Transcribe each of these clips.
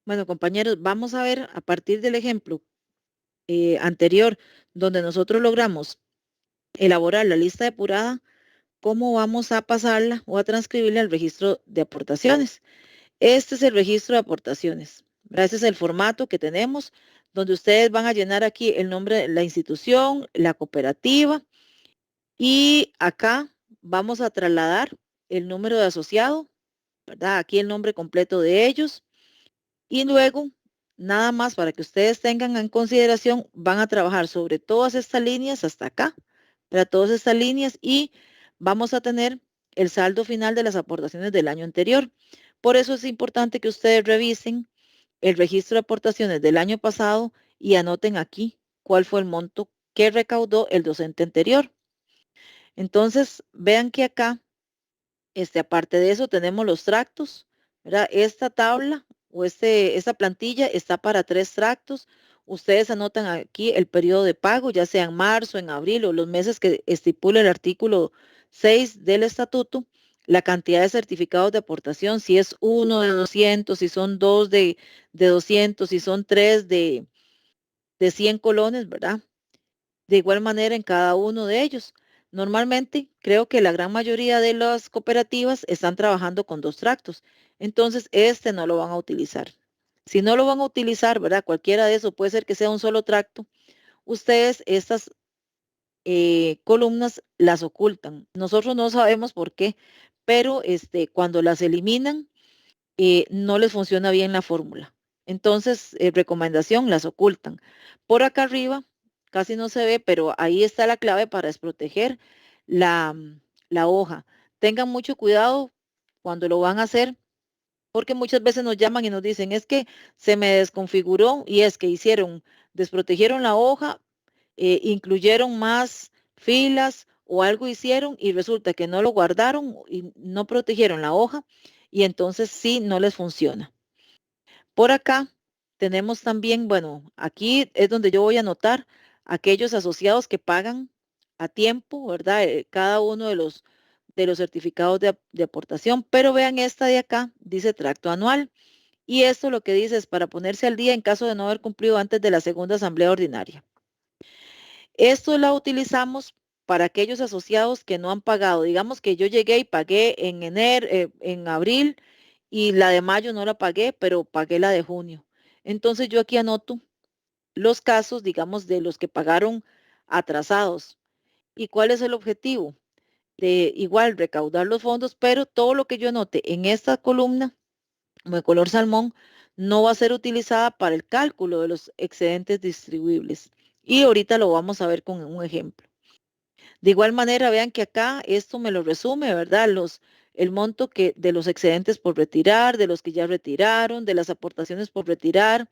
Bueno, compañeros, vamos a ver a partir del ejemplo anterior, donde nosotros logramos elaborar la lista depurada, cómo vamos a pasarla o a transcribirla al registro de aportaciones. Este es el registro de aportaciones. ¿Verdad? Este es el formato que tenemos, donde ustedes van a llenar aquí el nombre de la institución, la cooperativa, y acá vamos a trasladar el número de asociado, ¿verdad? Aquí el nombre completo de ellos. Y luego, nada más para que ustedes tengan en consideración, van a trabajar sobre todas estas líneas hasta acá, para todas estas líneas y vamos a tener el saldo final de las aportaciones del año anterior. Por eso es importante que ustedes revisen el registro de aportaciones del año pasado y anoten aquí cuál fue el monto que recaudó el docente anterior. Entonces, vean que acá aparte de eso, tenemos los tractos, ¿verdad? Esta tabla o esta plantilla está para 3 tractos. Ustedes anotan aquí el periodo de pago, ya sea en marzo, en abril o los meses que estipula el artículo 6 del estatuto, la cantidad de certificados de aportación, si es uno de 200, si son dos de 200, si son tres de 100 colones, ¿verdad? De igual manera en cada uno de ellos. Normalmente creo que la gran mayoría de las cooperativas están trabajando con 2 tractos, entonces este no lo van a utilizar. Si no lo van a utilizar, ¿verdad? Cualquiera de esos puede ser que sea un solo tracto. Ustedes estas columnas las ocultan. Nosotros no sabemos por qué, pero cuando las eliminan no les funciona bien la fórmula. Entonces, recomendación, las ocultan. Por acá arriba casi no se ve, pero ahí está la clave para desproteger la, la hoja. Tengan mucho cuidado cuando lo van a hacer, porque muchas veces nos llaman y nos dicen, es que se me desconfiguró y es que desprotegieron la hoja, incluyeron más filas o algo hicieron y resulta que no lo guardaron y no protegieron la hoja y entonces sí no les funciona. Por acá tenemos también, bueno, aquí es donde yo voy a anotar aquellos asociados que pagan a tiempo, ¿verdad? Cada uno de los certificados de aportación, pero vean esta de acá, dice tracto anual. Y esto lo que dice es para ponerse al día en caso de no haber cumplido antes de la segunda asamblea ordinaria. Esto la utilizamos para aquellos asociados que no han pagado. Digamos que yo llegué y pagué en enero, en abril, y la de mayo no la pagué, pero pagué la de junio. Entonces yo aquí anoto los casos, digamos, de los que pagaron atrasados. ¿Y cuál es el objetivo? De igual recaudar los fondos, pero todo lo que yo anote en esta columna, como de color salmón, no va a ser utilizada para el cálculo de los excedentes distribuibles. Y ahorita lo vamos a ver con un ejemplo. De igual manera, vean que acá esto me lo resume, ¿verdad? El monto que de los excedentes por retirar, de los que ya retiraron, de las aportaciones por retirar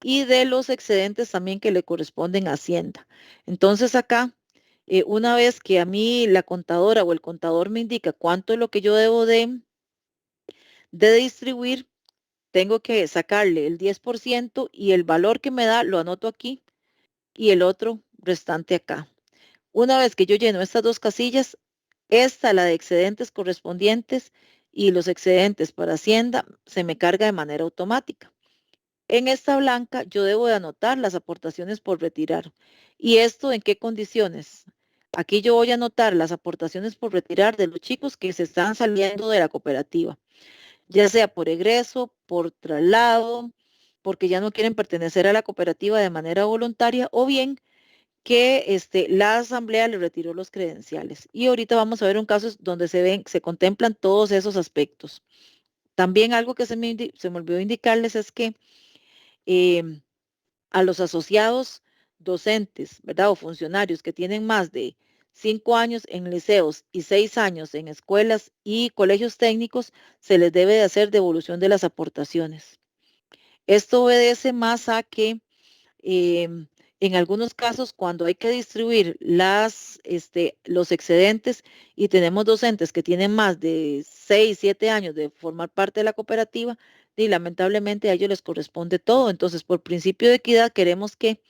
y de los excedentes también que le corresponden a Hacienda. Entonces acá, una vez que a mí la contadora o el contador me indica cuánto es lo que yo debo de distribuir, tengo que sacarle el 10% y el valor que me da lo anoto aquí y el otro restante acá. Una vez que yo lleno estas 2 casillas, esta, la de excedentes correspondientes y los excedentes para Hacienda, se me carga de manera automática. En esta blanca yo debo de anotar las aportaciones por retirar. ¿Y esto en qué condiciones? Aquí yo voy a anotar las aportaciones por retirar de los chicos que se están saliendo de la cooperativa, ya sea por egreso, por traslado, porque ya no quieren pertenecer a la cooperativa de manera voluntaria o bien que la asamblea le retiró los credenciales. Y ahorita vamos a ver un caso donde se contemplan todos esos aspectos. También algo que se me olvidó indicarles es que em, a los asociados docentes, ¿verdad? O funcionarios que tienen más de 5 años en liceos y 6 años en escuelas y colegios técnicos, se les debe de hacer devolución de las aportaciones. Esto obedece más a que en algunos casos, cuando hay que distribuir los excedentes y tenemos docentes que tienen más de 6, 7 años de formar parte de la cooperativa, y lamentablemente a ellos les corresponde todo. Entonces, por principio de equidad, queremos que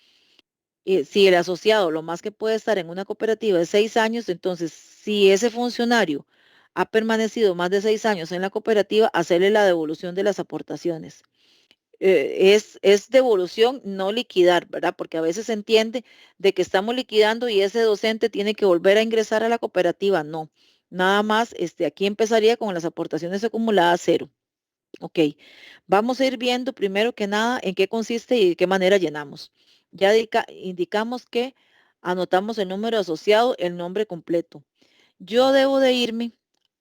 si el asociado lo más que puede estar en una cooperativa es 6 años, entonces si ese funcionario ha permanecido más de 6 años en la cooperativa, hacerle la devolución de las aportaciones. es devolución, no liquidar, ¿verdad? Porque a veces se entiende de que estamos liquidando y ese docente tiene que volver a ingresar a la cooperativa. No, nada más, aquí empezaría con las aportaciones acumuladas cero. Ok, vamos a ir viendo primero que nada en qué consiste y de qué manera llenamos. Ya indicamos que anotamos el número asociado, el nombre completo. Yo debo de irme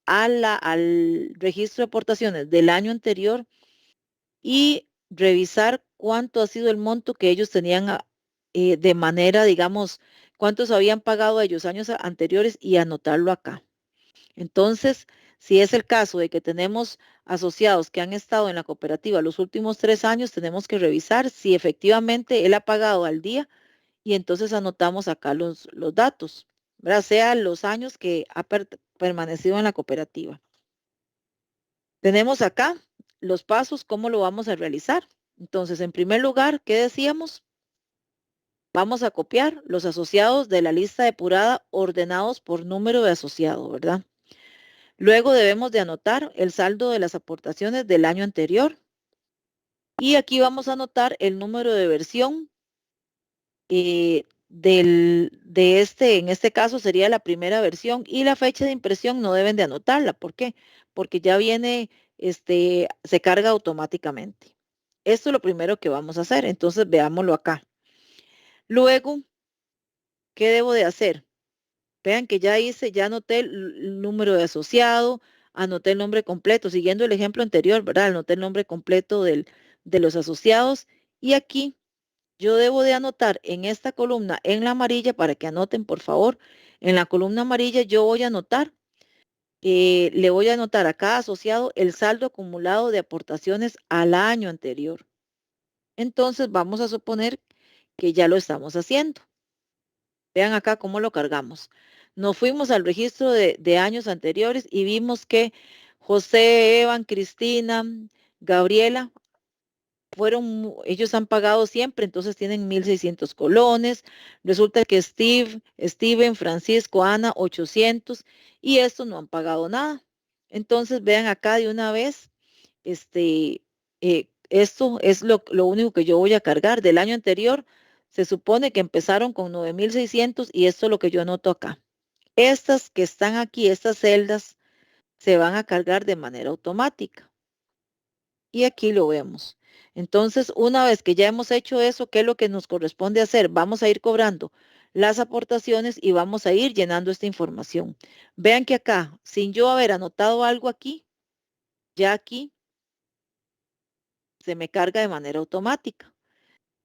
al registro de aportaciones del año anterior y revisar cuánto ha sido el monto que ellos tenían de manera, digamos, cuántos habían pagado ellos años anteriores y anotarlo acá. Entonces, si es el caso de que tenemos asociados que han estado en la cooperativa los últimos 3 años, tenemos que revisar si efectivamente él ha pagado al día y entonces anotamos acá los datos, ¿verdad? Sea los años que ha permanecido en la cooperativa. Tenemos acá los pasos, cómo lo vamos a realizar. Entonces, en primer lugar, ¿qué decíamos? Vamos a copiar los asociados de la lista depurada ordenados por número de asociado, ¿verdad? Luego debemos de anotar el saldo de las aportaciones del año anterior. Y aquí vamos a anotar el número de versión en este caso sería la primera versión y la fecha de impresión no deben de anotarla. ¿Por qué? Porque ya viene, se carga automáticamente. Esto es lo primero que vamos a hacer. Entonces veámoslo acá. Luego, ¿qué debo de hacer? Vean que ya hice, ya anoté el número de asociado, anoté el nombre completo, siguiendo el ejemplo anterior, ¿verdad? Anoté el nombre completo de los asociados y aquí yo debo de anotar en esta columna, en la amarilla, para que anoten, por favor, en la columna amarilla yo voy a anotar, le voy a anotar a cada asociado el saldo acumulado de aportaciones al año anterior. Entonces vamos a suponer que ya lo estamos haciendo. Vean acá cómo lo cargamos. Nos fuimos al registro de años anteriores y vimos que José, Evan, Cristina, Gabriela, ellos han pagado siempre, entonces tienen 1,600 colones. Resulta que Steven, Francisco, Ana, 800 y estos no han pagado nada. Entonces vean acá de una vez, esto es lo único que yo voy a cargar. Del año anterior se supone que empezaron con 9,600 y esto es lo que yo anoto acá. Estas que están aquí, estas celdas, se van a cargar de manera automática. Y aquí lo vemos. Entonces, una vez que ya hemos hecho eso, ¿qué es lo que nos corresponde hacer? Vamos a ir cobrando las aportaciones y vamos a ir llenando esta información. Vean que acá, sin yo haber anotado algo aquí, ya aquí se me carga de manera automática.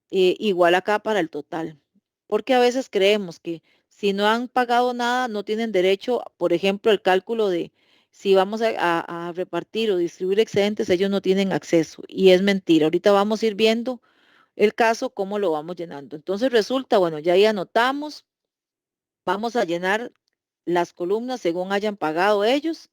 Igual acá para el total. Porque a veces creemos que si no han pagado nada, no tienen derecho, por ejemplo, el cálculo de si vamos a repartir o distribuir excedentes, ellos no tienen acceso. Y es mentira. Ahorita vamos a ir viendo el caso, cómo lo vamos llenando. Entonces resulta, bueno, ya ahí anotamos, vamos a llenar las columnas según hayan pagado ellos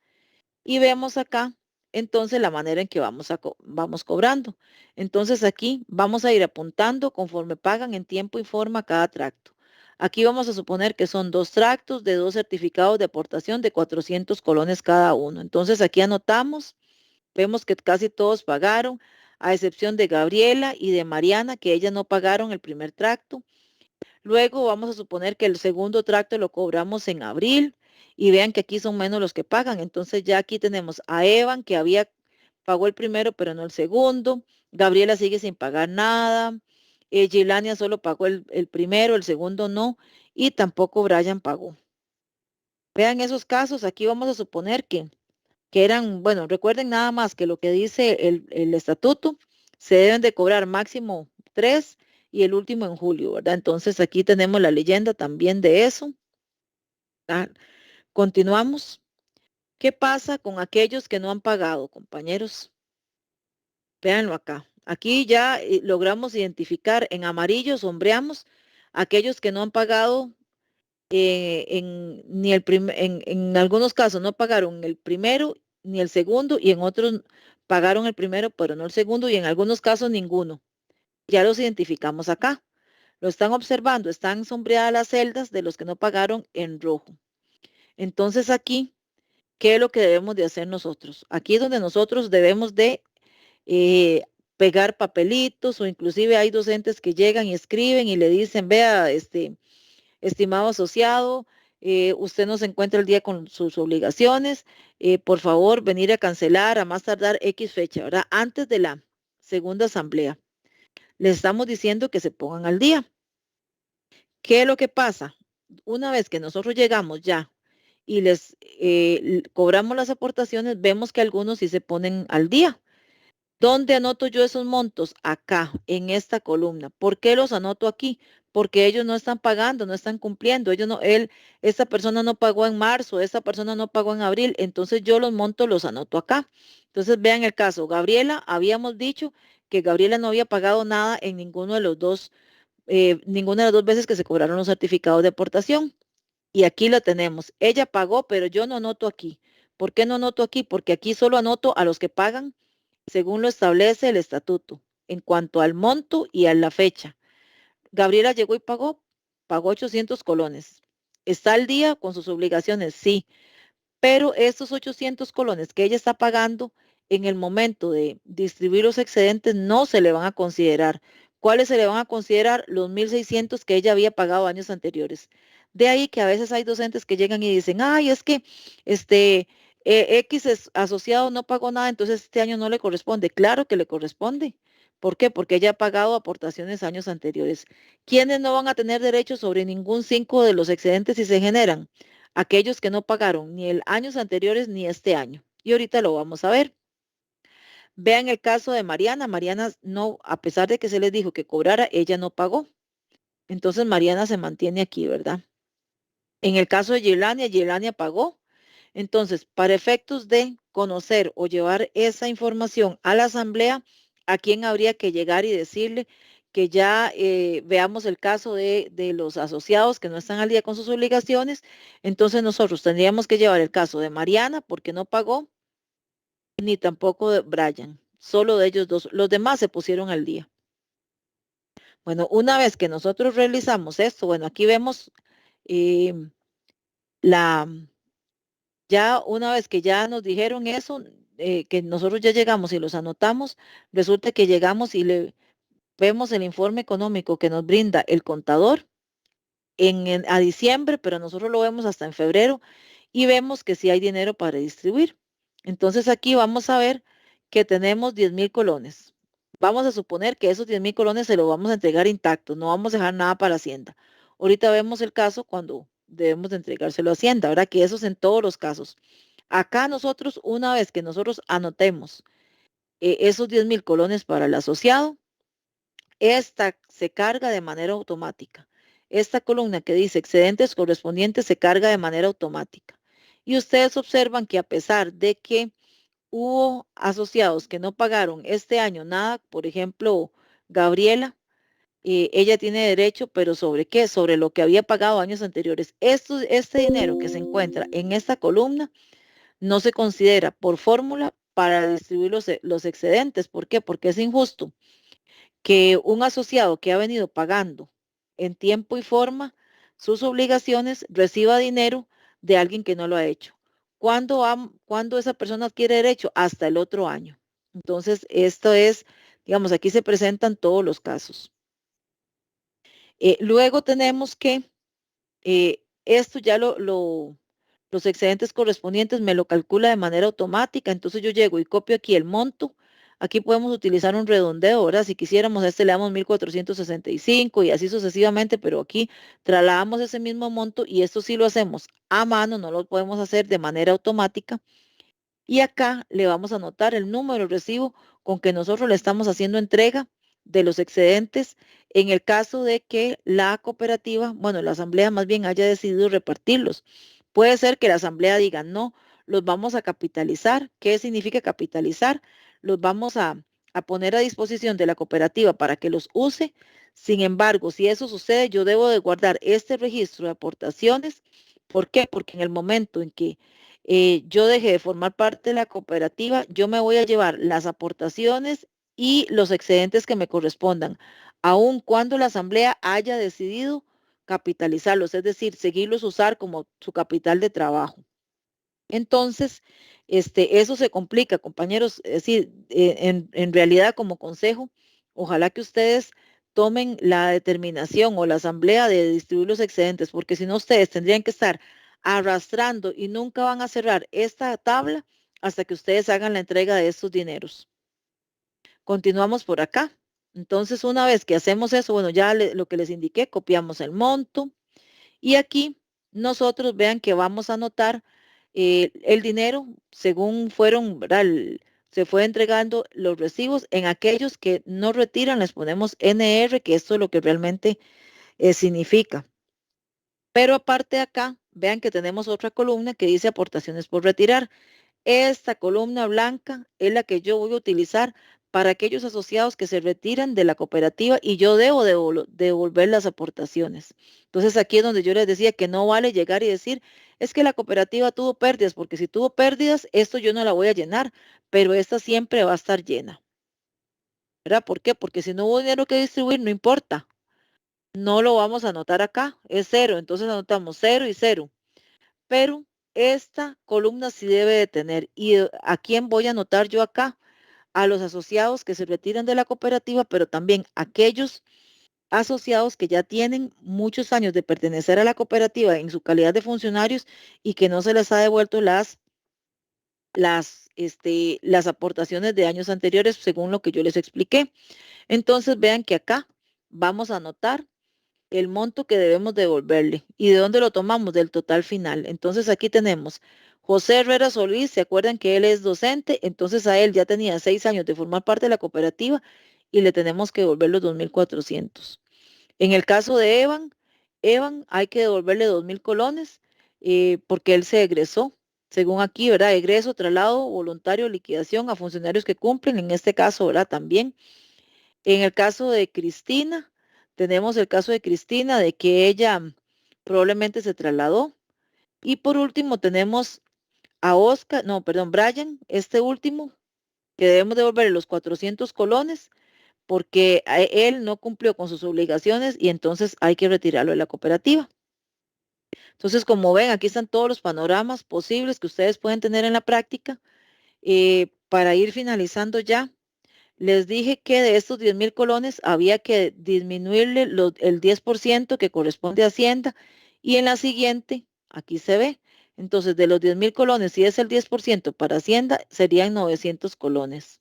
y vemos acá entonces la manera en que vamos cobrando. Entonces aquí vamos a ir apuntando conforme pagan en tiempo y forma cada tracto. Aquí vamos a suponer que son 2 tractos de 2 certificados de aportación de 400 colones cada uno. Entonces aquí anotamos, vemos que casi todos pagaron, a excepción de Gabriela y de Mariana, que ellas no pagaron el primer tracto. Luego vamos a suponer que el segundo tracto lo cobramos en abril y vean que aquí son menos los que pagan. Entonces ya aquí tenemos a Evan que pagó el primero pero no el segundo. Gabriela sigue sin pagar nada. Gilania solo pagó el primero, el segundo no. Y tampoco Brian pagó. Vean esos casos, aquí vamos a suponer que eran, bueno, recuerden nada más que lo que dice el estatuto, se deben de cobrar máximo 3 y el último en julio, ¿verdad? Entonces aquí tenemos la leyenda también de eso. Ah, continuamos. ¿Qué pasa con aquellos que no han pagado, compañeros? Véanlo acá. Aquí ya logramos identificar en amarillo, sombreamos aquellos que no han pagado ni en algunos casos no pagaron el primero ni el segundo y en otros pagaron el primero pero no el segundo y en algunos casos ninguno. Ya los identificamos acá. Lo están observando, están sombreadas las celdas de los que no pagaron en rojo. Entonces aquí, ¿qué es lo que debemos de hacer nosotros? Aquí es donde nosotros debemos de pegar papelitos o inclusive hay docentes que llegan y escriben y le dicen, vea, estimado asociado, usted no se encuentra el día con sus obligaciones, por favor, venir a cancelar a más tardar X fecha, ¿verdad? Antes de la segunda asamblea. Les estamos diciendo que se pongan al día. ¿Qué es lo que pasa? Una vez que nosotros llegamos ya y les cobramos las aportaciones, vemos que algunos sí se ponen al día. ¿Dónde anoto yo esos montos? Acá, en esta columna. ¿Por qué los anoto aquí? Porque ellos no están pagando, no están cumpliendo. Ellos no, esta persona no pagó en marzo, esta persona no pagó en abril. Entonces yo los montos los anoto acá. Entonces vean el caso. Gabriela, habíamos dicho que Gabriela no había pagado nada en ninguno de los dos, ninguna de las dos veces que se cobraron los certificados de aportación. Y aquí lo tenemos. Ella pagó, pero yo no anoto aquí. ¿Por qué no anoto aquí? Porque aquí solo anoto a los que pagan según lo establece el estatuto, en cuanto al monto y a la fecha. Gabriela llegó y pagó 800 colones. ¿Está al día con sus obligaciones? Sí, pero estos 800 colones que ella está pagando en el momento de distribuir los excedentes no se le van a considerar. ¿Cuáles se le van a considerar? Los 1.600 que ella había pagado años anteriores. De ahí que a veces hay docentes que llegan y dicen, ay, es que este asociado no pagó nada, entonces este año no le corresponde. Claro que le corresponde. ¿Por qué? Porque ella ha pagado aportaciones años anteriores. ¿Quiénes no van a tener derecho sobre ningún 5 de los excedentes si se generan? Aquellos que no pagaron ni el años anteriores ni este año. Y ahorita lo vamos a ver. Vean el caso de Mariana. Mariana no, a pesar de que se les dijo que cobrara, ella no pagó. Entonces Mariana se mantiene aquí, ¿verdad? En el caso de Yelania, Yelania pagó. Entonces, para efectos de conocer o llevar esa información a la asamblea, ¿a quién habría que llegar y decirle que ya veamos el caso de los asociados que no están al día con sus obligaciones? Entonces nosotros tendríamos que llevar el caso de Mariana porque no pagó, ni tampoco de Brian, solo de ellos dos. Los demás se pusieron al día. Bueno, una vez que nosotros realizamos esto, bueno, aquí vemos eh, la ya una vez que ya nos dijeron eso, que nosotros ya llegamos y los anotamos, resulta que llegamos y le vemos el informe económico que nos brinda el contador a diciembre, pero nosotros lo vemos hasta en febrero y vemos que sí hay dinero para distribuir. Entonces aquí vamos a ver que tenemos 10,000 colones. Vamos a suponer que esos 10,000 colones se los vamos a entregar intactos, no vamos a dejar nada para Hacienda. Ahorita vemos el caso cuando debemos de entregárselo a Hacienda, ¿verdad? Que eso es en todos los casos. Acá nosotros, una vez que nosotros anotemos esos 10,000 colones para el asociado, esta se carga de manera automática. Esta columna que dice excedentes correspondientes se carga de manera automática. Y ustedes observan que a pesar de que hubo asociados que no pagaron este año nada, por ejemplo, Gabriela, ella tiene derecho, pero ¿sobre qué? Sobre lo que había pagado años anteriores. Este dinero que se encuentra en esta columna no se considera por fórmula para distribuir los excedentes. ¿Por qué? Porque es injusto que un asociado que ha venido pagando en tiempo y forma sus obligaciones reciba dinero de alguien que no lo ha hecho. ¿Cuándo esa persona adquiere derecho? Hasta el otro año. Entonces, esto es, digamos, aquí se presentan todos los casos. Luego tenemos que esto ya los excedentes correspondientes me lo calcula de manera automática, entonces yo llego y copio aquí el monto. Aquí podemos utilizar un redondeo, ¿verdad? Si quisiéramos, a este le damos 1.465 y así sucesivamente, pero aquí trasladamos ese mismo monto y esto sí lo hacemos a mano, no lo podemos hacer de manera automática. Y acá le vamos a anotar el número de recibo con que nosotros le estamos haciendo entrega de los excedentes en el caso de que la cooperativa, bueno, la asamblea más bien haya decidido repartirlos. Puede ser que la asamblea diga, no, los vamos a capitalizar. ¿Qué significa capitalizar? Los vamos a poner a disposición de la cooperativa para que los use. Sin embargo, si eso sucede, yo debo de guardar este registro de aportaciones. ¿Por qué? Porque en el momento en que yo dejé de formar parte de la cooperativa, yo me voy a llevar las aportaciones y los excedentes que me correspondan, aun cuando la asamblea haya decidido capitalizarlos, es decir, seguirlos usar como su capital de trabajo. Entonces, eso se complica, compañeros. Es decir, en realidad, como consejo, ojalá que ustedes tomen la determinación o la asamblea de distribuir los excedentes, porque si no, ustedes tendrían que estar arrastrando y nunca van a cerrar esta tabla hasta que ustedes hagan la entrega de estos dineros. Continuamos por acá. Entonces, una vez que hacemos eso, bueno, ya lo que les indiqué, copiamos el monto y aquí nosotros vean que vamos a anotar el dinero según fueron, ¿verdad? Se fue entregando los recibos. En aquellos que no retiran les ponemos NR, que esto es lo que realmente significa. Pero aparte de acá, vean que tenemos otra columna que dice aportaciones por retirar. Esta columna blanca es la que yo voy a utilizar para aquellos asociados que se retiran de la cooperativa y yo debo devolver las aportaciones. Entonces aquí es donde yo les decía que no vale llegar y decir, es que la cooperativa tuvo pérdidas, porque si tuvo pérdidas, esto yo no la voy a llenar, pero esta siempre va a estar llena. ¿Verdad? ¿Por qué? Porque si no hubo dinero que distribuir, no importa, no lo vamos a anotar acá, es cero, entonces anotamos cero y cero. Pero esta columna sí debe de tener. ¿Y a quién voy a anotar yo acá? A los asociados que se retiran de la cooperativa, pero también aquellos asociados que ya tienen muchos años de pertenecer a la cooperativa en su calidad de funcionarios y que no se les ha devuelto las aportaciones de años anteriores, según lo que yo les expliqué. Entonces vean que acá vamos a anotar el monto que debemos devolverle. ¿Y de dónde lo tomamos? Del total final. Entonces aquí tenemos José Herrera Solís, ¿se acuerdan que él es docente? Entonces a él ya tenía 6 años de formar parte de la cooperativa y le tenemos que devolver los 2.400. En el caso de Evan hay que devolverle 2.000 colones porque él se egresó. Según aquí, ¿verdad? Egreso, traslado, voluntario, liquidación a funcionarios que cumplen, en este caso, ¿verdad? También. En el caso de Cristina, tenemos el caso de Cristina, de que ella probablemente se trasladó. Y por último tenemos a Oscar, no, perdón, Brian, este último, que debemos devolverle los 400 colones porque él no cumplió con sus obligaciones y entonces hay que retirarlo de la cooperativa. Entonces, como ven, aquí están todos los panoramas posibles que ustedes pueden tener en la práctica. Para ir finalizando ya, les dije que de estos 10.000 colones había que disminuirle el 10% que corresponde a Hacienda y en la siguiente, aquí se ve, entonces de los 10.000 colones, si es el 10% para Hacienda, serían 900 colones.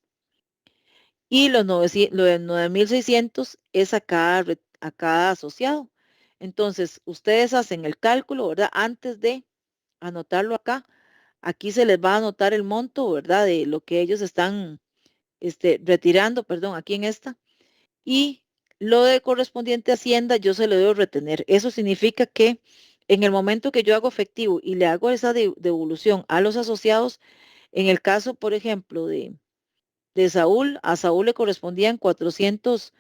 Y lo de 9.600 es a cada asociado. Entonces, ustedes hacen el cálculo, ¿verdad? Antes de anotarlo acá, aquí se les va a anotar el monto, ¿verdad? De lo que ellos están retirando, perdón, aquí en esta, y lo de correspondiente a Hacienda yo se lo debo retener. Eso significa que en el momento que yo hago efectivo y le hago esa devolución a los asociados, en el caso, por ejemplo, de Saúl, a Saúl le correspondían 400,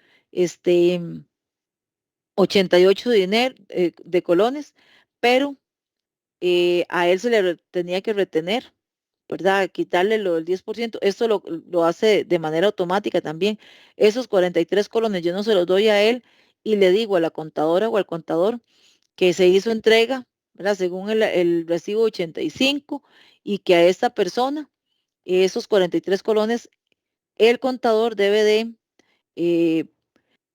88 de colones, pero a él se le tenía que retener, ¿verdad? Quitarle lo del 10%. Esto lo hace de manera automática también. Esos 43 colones yo no se los doy a él y le digo a la contadora o al contador que se hizo entrega, ¿verdad? Según el recibo 85 y que a esta persona, esos 43 colones, el contador debe de eh,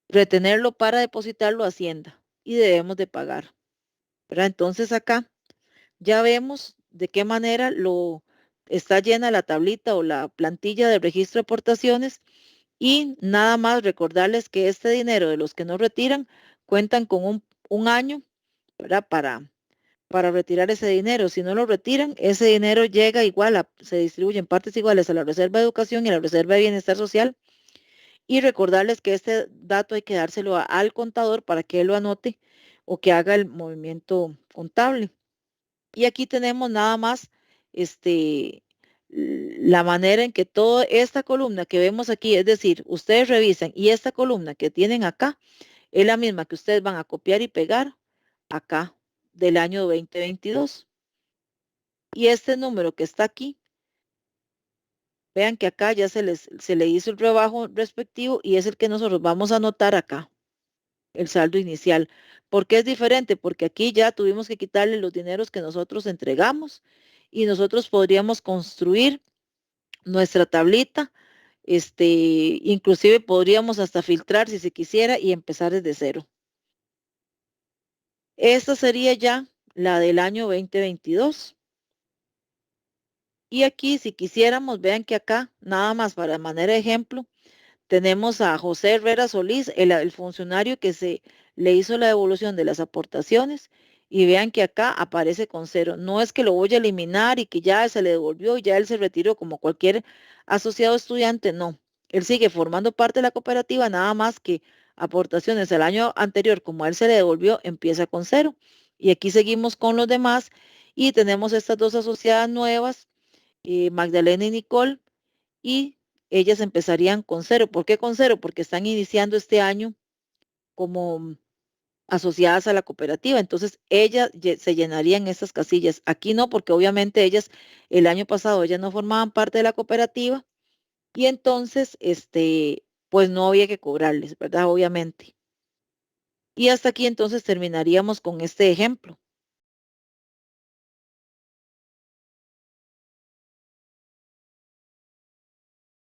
retenerlo para depositarlo a Hacienda y debemos de pagar, ¿verdad? Entonces acá ya vemos de qué manera lo está llena la tablita o la plantilla de registro de aportaciones y nada más recordarles que este dinero de los que no retiran cuentan con un año, ¿verdad? Para retirar ese dinero. Si no lo retiran, ese dinero llega igual, se distribuye en partes iguales a la Reserva de Educación y a la Reserva de Bienestar Social. Y recordarles que este dato hay que dárselo al contador para que él lo anote o que haga el movimiento contable. Y aquí tenemos nada más la manera en que toda esta columna que vemos aquí, es decir, ustedes revisan y esta columna que tienen acá es la misma que ustedes van a copiar y pegar acá del año 2022. Y este número que está aquí, vean que acá ya se le hizo el rebajo respectivo y es el que nosotros vamos a anotar acá, el saldo inicial. ¿Por qué es diferente? Porque aquí ya tuvimos que quitarle los dineros que nosotros entregamos y nosotros podríamos construir nuestra tablita, inclusive podríamos hasta filtrar si se quisiera y empezar desde cero. Esta sería ya la del año 2022. Y aquí, si quisiéramos, vean que acá, nada más para manera de ejemplo, tenemos a José Herrera Solís, el funcionario que se le hizo la devolución de las aportaciones, y vean que acá aparece con cero. No es que lo voy a eliminar y que ya se le devolvió y ya él se retiró como cualquier asociado estudiante, no. Él sigue formando parte de la cooperativa, nada más que aportaciones el año anterior, como a él se le devolvió, empieza con cero. Y aquí seguimos con los demás y tenemos estas dos asociadas nuevas, Magdalena y Nicole, y ellas empezarían con cero. ¿Por qué con cero? Porque están iniciando este año como asociadas a la cooperativa. Entonces, ellas se llenarían estas casillas. Aquí no, porque obviamente ellas, el año pasado, ellas no formaban parte de la cooperativa y entonces, pues no había que cobrarles, ¿verdad? Obviamente. Y hasta aquí entonces terminaríamos con este ejemplo.